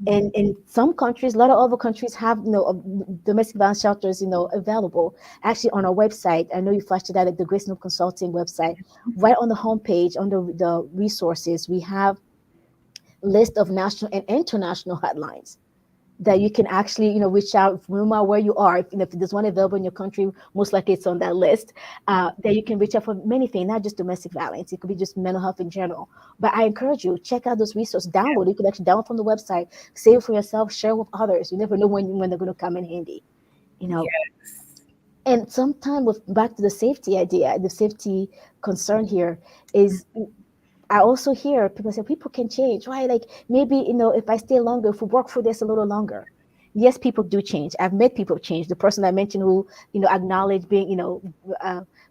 B: And
A: Mhm.
B: in some countries, a lot of other countries have domestic violence shelters available. Actually, on our website, I know you flashed it out at the Grace Note Consulting website. Right on the homepage, under the resources, we have list of national and international hotlines that you can actually reach out no matter where you are. If there's one available in your country, most likely it's on that list. That you can reach out for many things, not just domestic violence. It could be just mental health in general. But I encourage you, check out those resources, download. You can actually download from the website, save it for yourself, share with others. You never know when they're going to come in handy. you know
A: Yes.
B: and sometimes, with back to the safety idea, the safety concern here is, I also hear people say people can change, right? Like, maybe, if I stay longer, if we work for this a little longer. Yes, people do change. I've met people change. The person I mentioned who, acknowledged being,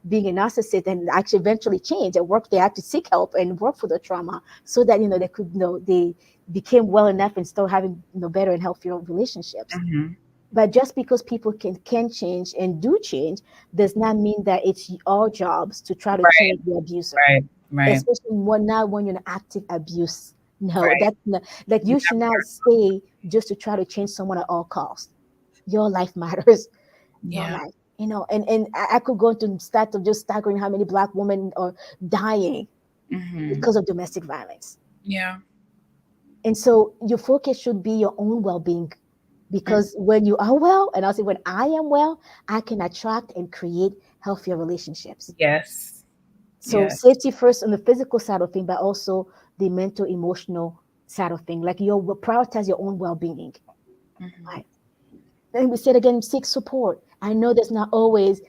B: being a narcissist and actually eventually changed at work. They had to seek help and work for the trauma so that, they could, they became well enough and still having, better and healthier relationships.
A: Mhm.
B: But just because people can change and do change does not mean that it's our jobs to try to
A: Right.
B: change the abuser,
A: Right. Right.
B: especially not when you're in active abuse. No,
A: Right.
B: that's not, like, you should not stay just to try to change someone at all costs. Your life matters. Your
A: Yeah.
B: life, and I could go into stats of just staggering how many Black women are dying
A: Mhm.
B: because of domestic violence.
A: Yeah.
B: And so your focus should be your own well-being,
A: Mm.
B: because when you are well, and I'll say when I am well, I can attract and create healthier relationships.
A: Yes.
B: So
A: Yes.
B: safety first on the physical side of thing, but also the mental, emotional side of thing. Like, you prioritize your own well-being.
A: Mhm.
B: Right. And we said again, seek support. I know there's not always,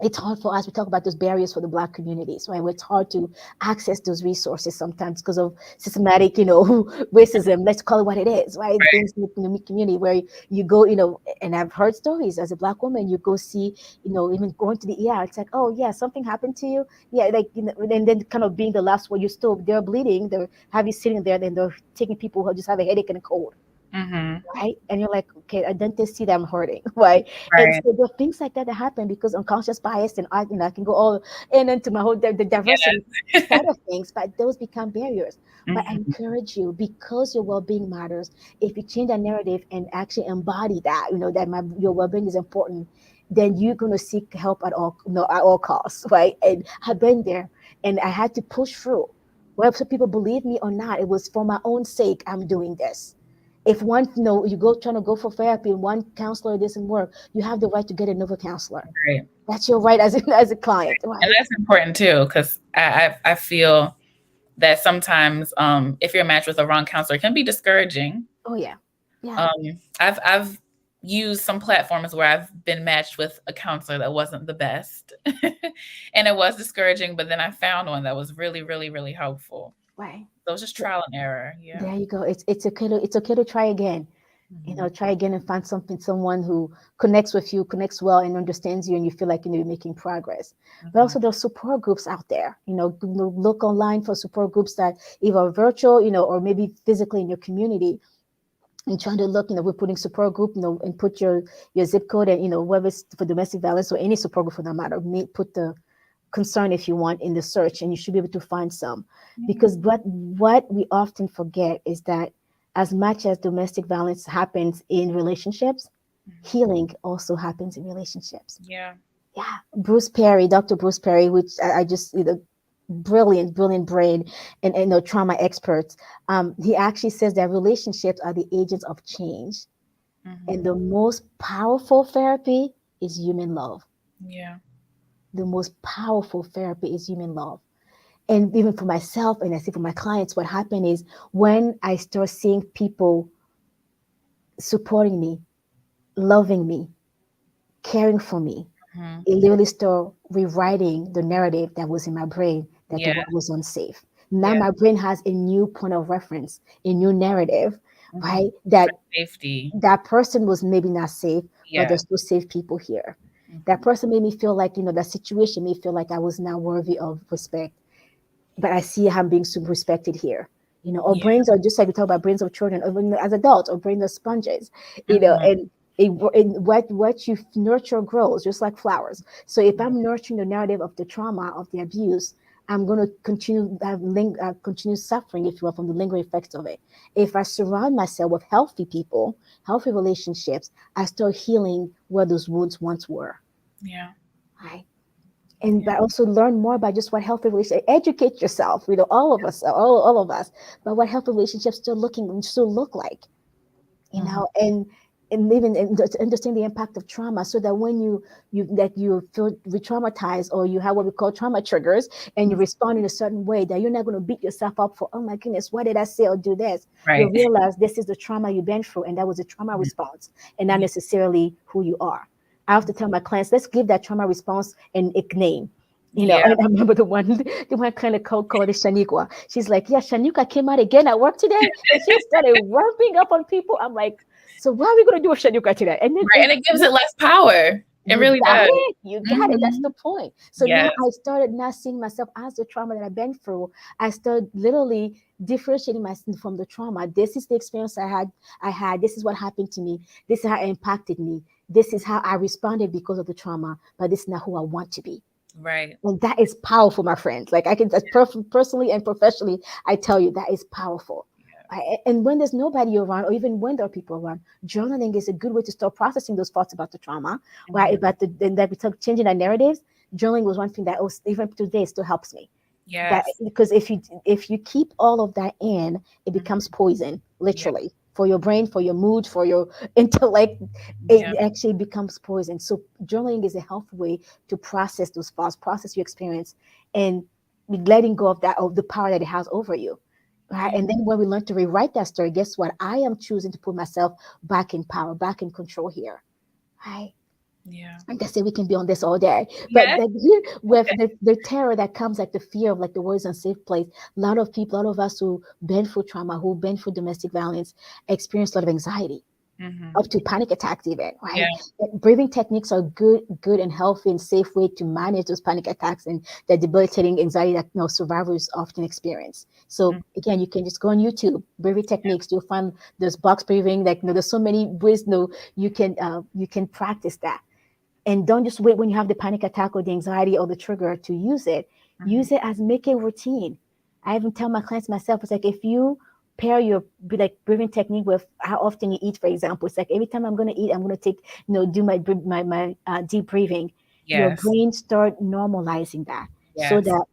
B: it's hard for us. We talk about those barriers for the Black communities, right? Where it's hard to access those resources sometimes because of systematic, racism. Let's call it what it is, right?
A: Right.
B: Things in the community where you go, and I've heard stories as a Black woman, you go see, even going to the ER, it's like, oh yeah, something happened to you, yeah, like, and then kind of being the last one, they're bleeding, they're have you sitting there, and they're taking people who just have a headache and a cold,
A: Mhm.
B: right? And you're like, okay, I didn't see that I'm hurting, right? And
A: Right.
B: so there are things like that that happen because unconscious bias, and I can go all and into my whole the diversity
A: Yes.
B: side of things, but those become barriers. But I
A: Mhm.
B: encourage you, because your well-being matters. If you change that narrative and actually embody that, that your well-being is important, then you're going to seek help at all, no, at all costs, right? And I've been there, and I had to push through. Whether people believe me or not, it was for my own sake. I'm doing this. If one, you go trying to go for therapy and one counselor doesn't work, you have the right to get another counselor.
A: Right.
B: That's your right as as a client,
A: And
B: right?
A: that's important too, because I feel that sometimes if you're matched with a wrong counselor, it can be discouraging.
B: Oh yeah, yeah.
A: I've used some platforms where I've been matched with a counselor that wasn't the best, and it was discouraging. But then I found one that was really, really, really helpful.
B: Right.
A: So it was just trial and error. Yeah.
B: There you go. It's okay to try again.
A: Mhm.
B: Try again and find someone who connects with you, connects well, and understands you, and you feel like you're making progress. But
A: Mhm.
B: also, there's support groups out there. Look online for support groups that either virtual, or maybe physically in your community. And trying to look, we're putting support group, and put your zip code, and whether it's for domestic violence or any support group for that matter, put the concern, if you want, in the search, and you should be able to find some.
A: Yeah.
B: Because what we often forget is that as much as domestic violence happens in relationships,
A: Mhm.
B: healing also happens in relationships.
A: Yeah.
B: Yeah, Bruce Perry, Dr. Bruce Perry, which I just, brilliant, brilliant brain, and trauma experts. He actually says that relationships are the agents of change, and
A: Mhm.
B: the most powerful therapy is human love.
A: Yeah.
B: the most powerful therapy is human love. And even for myself, and I see for my clients, what happened is when I start seeing people supporting me, loving me, caring for me,
A: Mhm.
B: it literally started rewriting the narrative that was in my brain that the
A: Yeah.
B: world was unsafe. Now
A: Yeah.
B: my brain has a new point of reference, a new narrative,
A: Mhm.
B: right?
A: For
B: That
A: safety.
B: that person was maybe not safe, but
A: Yeah.
B: there's still safe people here. That
A: Mhm.
B: person made me feel like, that situation made me feel like I was not worthy of respect, but I see I'm being super respected here. Our
A: Yeah.
B: brains are just like we talk about brains of children, or even as adults, or brains are sponges,
A: Mhm.
B: and what you nurture grows, just like flowers. So if
A: Yeah.
B: I'm nurturing the narrative of the trauma, of the abuse, I'm going to continue suffering, if you will, from the lingering effects of it. If I surround myself with healthy people, healthy relationships, I start healing where those wounds once were.
A: Yeah.
B: Right? And
A: Yeah.
B: but also learn more about just what healthy relationships. Educate yourself, all of us, all of us, but what healthy relationships still look like,
A: Mhm.
B: and even to understand the impact of trauma, so that when you feel re-traumatized, or you have what we call trauma triggers, and you
A: Mhm.
B: respond in a certain way, that you're not going to beat yourself up for, oh my goodness, why did I say or do this? You
A: Right.
B: realize this is the trauma you've been through, and that was a trauma
A: Mhm.
B: response, and not
A: Yeah.
B: necessarily who you are. I have to tell my clients, let's give that trauma response a name.
A: Yeah.
B: And I remember the one kind of cold called is Shaniqua. She's like, yeah, Shaniqua came out again at work today, and she started ramping up on people. I'm like, so what are we gonna do with Shanuka today? And then
A: Right, and it gives it less power. It
B: you
A: really
B: got
A: does.
B: it. You got it. That's
A: Mhm.
B: the point. So now
A: Yes.
B: I started not seeing myself as the trauma that I've been through. I started literally differentiating myself from the trauma. This is the experience I had. This is what happened to me. This is how it impacted me. This is how I responded because of the trauma. But this is not who I want to be.
A: Right.
B: And that is powerful, my friends. Like I can, personally and professionally, I tell you that is powerful. And when there's nobody around, or even when there are people around, journaling is a good way to start processing those thoughts about the trauma, right?
A: Mhm.
B: About and that we talk changing our narratives. Journaling was one thing that was, even today, still helps me. That
A: Yes.
B: because if you keep all of that in, it becomes
A: Mhm.
B: poison,
A: Yeah.
B: literally, for your brain, for your mood, for your intellect. It
A: Yeah.
B: actually becomes poison. So journaling is a healthy way to process those thoughts, process your experience, and letting go of that, of the power that it has over you. Right.
A: Yeah.
B: And then when we learn to rewrite that story, guess what? I am choosing to put myself back in power, back in control here. Right.
A: Yeah.
B: Like I said, we can be on this all day. But
A: Yes.
B: here, with the terror that comes, like the fear of, like the words unsafe place, a lot of people, a lot of us who been through trauma, who been through domestic violence, experience a lot of anxiety,
A: Mhm.
B: up to panic attacks even,
A: Yeah.
B: right? Breathing techniques are good and healthy and safe way to manage those panic attacks and the debilitating anxiety that survivors often experience. So
A: Mhm.
B: again, you can just go on YouTube, breathing techniques. You'll find there's box breathing. Like there's so many ways. You can practice that, and don't just wait when you have the panic attack or the anxiety or the trigger to use it.
A: Mhm.
B: Use it as, make a routine. I even tell my clients myself, it's like, if you pair your breathing technique with how often you eat, for example, it's like every time I'm going to eat, I'm going to take, do my deep breathing. Your
A: Yes.
B: brain start normalizing that, so
A: Yes.
B: that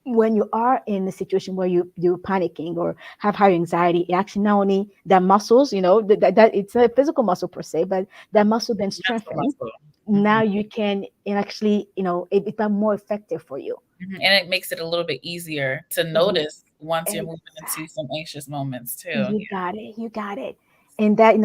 B: when you are in a situation where you're panicking or have high anxiety, it actually not only that muscles, that it's a physical muscle per se, but that muscle then
A: Mental
B: strengthened.
A: muscle.
B: Now
A: Mhm.
B: you can, and actually, it become more effective for you.
A: Mhm. And it makes it a little bit easier to
B: You,
A: notice once you're moving into
B: exactly.
A: some anxious moments too.
B: You
A: Yeah.
B: got it. You got it. And that,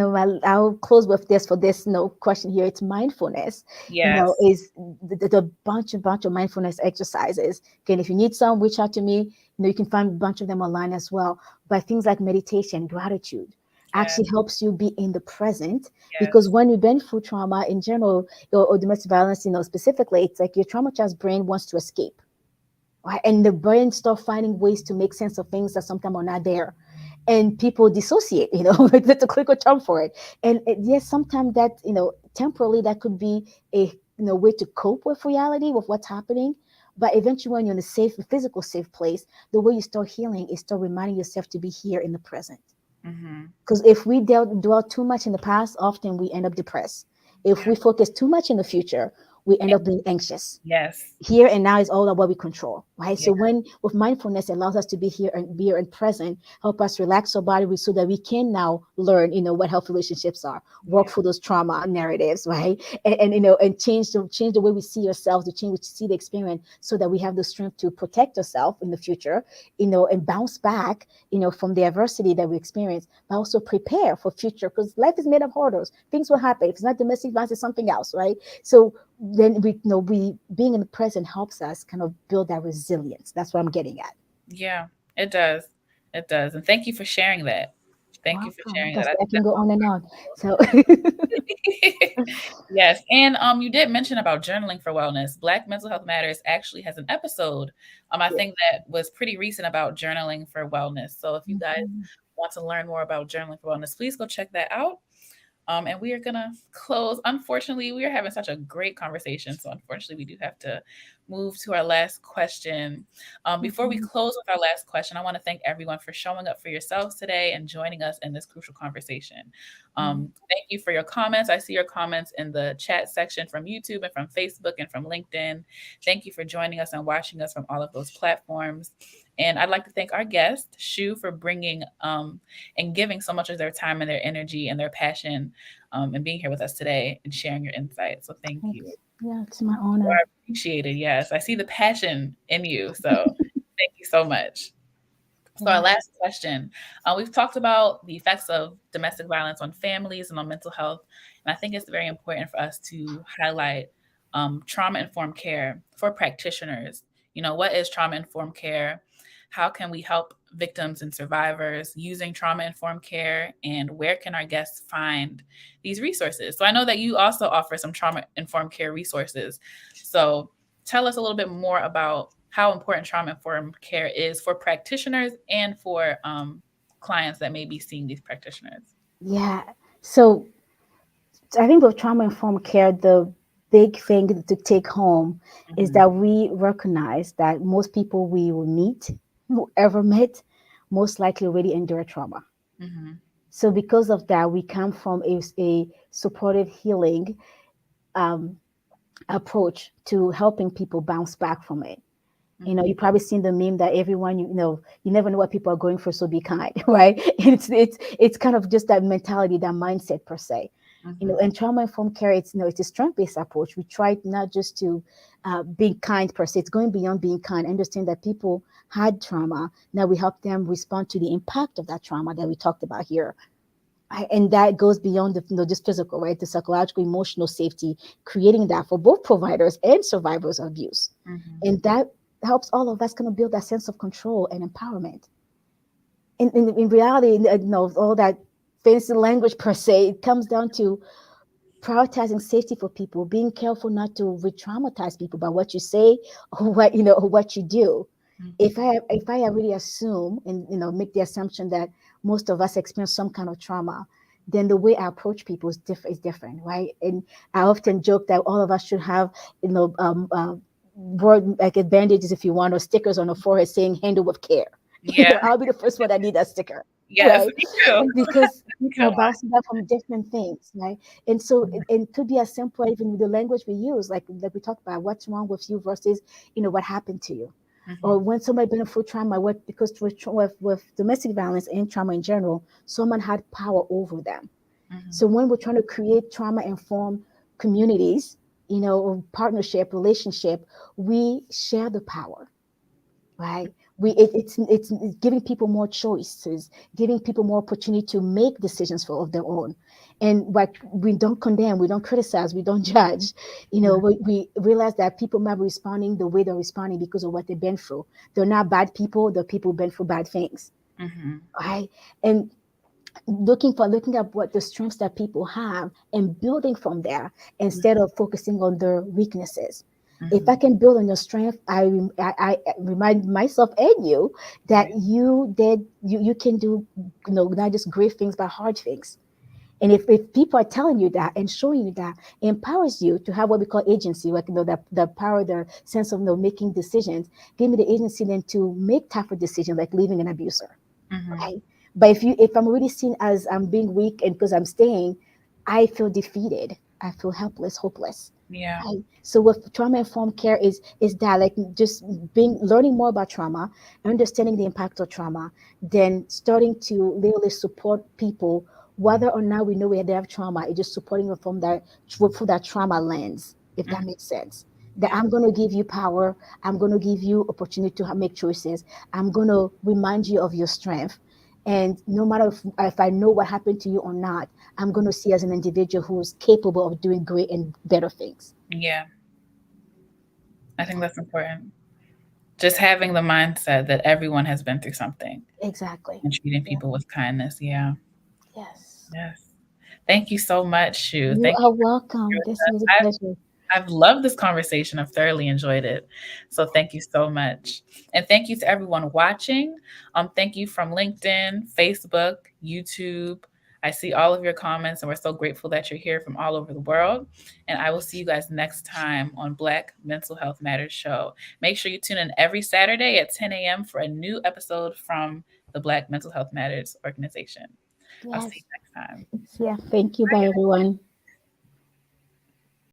B: I'll close with this for this, question here. It's mindfulness.
A: Yes.
B: Is the bunch of mindfulness exercises. Again, if you need some, reach out to me. You can find a bunch of them online as well. But things like meditation, gratitude,
A: Yes.
B: actually helps you be in the present. Because
A: Yes.
B: when you've been through trauma in general, or domestic violence, specifically, it's like your traumatized brain wants to escape, right? And the brain start finding ways to make sense of things that sometimes are not there, and people dissociate. That's a clinical term for it. And yes, sometimes that, temporarily, that could be a, way to cope with reality, with what's happening. But eventually, when you're in a safe, physical safe place, the way you start healing is start reminding yourself to be here in the present.
A: Mhm.
B: Because if we dwell too much in the past, often we end up depressed. If
A: Yeah.
B: we focus too much in the future, we end up being anxious.
A: Yes.
B: Here and now is all about what we control, right?
A: Yeah.
B: So when with mindfulness, it allows us to be here and present, help us relax our body so that we can now learn, what healthy relationships are, work
A: Yeah.
B: through those trauma narratives, right? And and change the way we see ourselves, to change we see the experience, so that we have the strength to protect ourselves in the future, and bounce back, from the adversity that we experience, but also prepare for future, because life is made of hurdles. Things will happen. If it's not domestic violence, it's something else, right? So then we being in the present helps us kind of build that resilience. That's what I'm getting at.
A: Yeah. It does. It does. And thank you for sharing that. Thank you for
B: Welcome.
A: sharing that.
B: That's
A: I
B: I
A: think
B: can
A: that's
B: go
A: so
B: on and on. So
A: important. Yes. And you did mention about journaling for wellness. Black Mental Health Matters actually has an episode. I
B: yeah.
A: think that was pretty recent about journaling for wellness. So if you guys
B: Mhm.
A: want to learn more about journaling for wellness, please go check that out. And we are gonna close. Unfortunately, we are having such a great conversation. So unfortunately, we do have to move to our last question. Before we
B: Mhm.
A: close with our last question, I want to thank everyone for showing up for yourselves today and joining us in this crucial conversation.
B: Mhm.
A: Thank you for your comments. I see your comments in the chat section from YouTube and from Facebook and from LinkedIn. Thank you for joining us and watching us from all of those platforms. And I'd like to thank our guest, Chou, for bringing and giving so much of their time and their energy and their passion and being here with us today and sharing your insights. So thank you.
B: Thanks. Yeah, it's my
A: You are
B: honor.
A: appreciated. Yes, I see the passion in you. So thank you so much. So, our
B: Yeah.
A: last question, we've talked about the effects of domestic violence on families and on mental health. And I think it's very important for us to highlight trauma informed care for practitioners. What is trauma informed care? How can we help victims and survivors using trauma informed care? And where can our guests find these resources? So, I know that you also offer some trauma informed care resources. So, tell us a little bit more about how important trauma informed care is for practitioners and for clients that may be seeing these practitioners.
B: Yeah. So I think with trauma informed care, the big thing to take home is
A: Hmm.
B: that we recognize that most people we will meet, who ever met, most likely already endure trauma.
A: Hmm.
B: So because of that, we come from a supportive healing um, approach to helping people bounce back from it. You
A: Hmm.
B: probably seen the meme that everyone, you never know what people are going through, so be kind, right? It's kind of just that mentality, that mindset per se.
A: Hmm.
B: In trauma informed care, it's a strength based approach. We try not just to be kind per se. It's going beyond being kind. Understand that people had trauma. Now we help them respond to the impact of that trauma that we talked about here. And that goes beyond the just physical, right? The psychological, emotional safety, creating that for both providers and survivors of abuse,
A: Hmm.
B: and that helps all of us kind of build that sense of control and empowerment. In reality, all that fancy language per se, it comes down to prioritizing safety for people, being careful not to re-traumatize people by what you say or what you do. If
A: Hmm.
B: I really assume and make the assumption that most of us experience some kind of trauma, then the way I approach people is different, right? And I often joke that all of us should have word like bandages, if you want, or stickers on the forehead saying "handle with care."
A: Yeah.
B: I'll be the first one that need that sticker,
A: Yes,
B: right?
A: me too.
B: Because
A: Me too.
B: bouncing back from different things, right? And so it could be as simple, even with the language we use, like we talked about, what's wrong with you versus what happened to you, or
A: Hmm.
B: when somebody been through trauma, what because with domestic violence and trauma in general, someone had power over them. So
A: Hmm.
B: when we're trying to create trauma informed communities, or partnership relationship, we share the power, right? It's giving people more choices, giving people more opportunity to make decisions of their own. And like, we don't condemn, we don't criticize, we don't judge. We realize that people might be responding the way they're responding because of what they've been through. They're not bad people, they're people who've been through bad things,
A: Hmm.
B: right? And looking at what the strengths that people have and building from there instead of focusing on their weaknesses. If I
A: Hmm.
B: can build on your strength, I remind myself and you that
A: Right.
B: you can do, not just great things but hard things. And if people are telling you that and showing you that, it empowers you to have what we call agency, like that the power, the sense of making decisions. Give me the agency then to make tougher decisions, like leaving an abuser,
A: Hmm.
B: right? But if I'm already seen as I'm being weak and because I'm staying, I feel defeated. I feel helpless, hopeless.
A: Yeah.
B: Right. So with trauma informed care is that like just being learning more about trauma, understanding the impact of trauma, then starting to literally support people, whether or not we know where they have trauma, it's just supporting them from that through that trauma lens, if
A: Mm,
B: that makes sense. That
A: yeah.
B: I'm gonna give you power, I'm gonna give you opportunity to make choices, I'm gonna remind you of your strength. And no matter if I know what happened to you or not, I'm going to see as an individual who's capable of doing great and better things.
A: Yeah. I think that's important. Just having the mindset that everyone has been through something
B: Exactly.
A: and treating
B: Yeah.
A: people with kindness. Yeah.
B: Yes.
A: Yes. Thank you so much, Shu.
B: You
A: Thank you
B: are
A: for being
B: welcome.
A: with
B: This
A: us.
B: was a pleasure.
A: I've loved this conversation. I've thoroughly enjoyed it. So thank you so much. And thank you to everyone watching. Thank you from LinkedIn, Facebook, YouTube. I see all of your comments, and we're so grateful that you're here from all over the world. And I will see you guys next time on Black Mental Health Matters Show. Make sure you tune in every Saturday at 10 a.m. for a new episode from the Black Mental Health Matters organization. I'll see
B: Yes.
A: you next time.
B: Yeah. Thank you. Bye, everyone.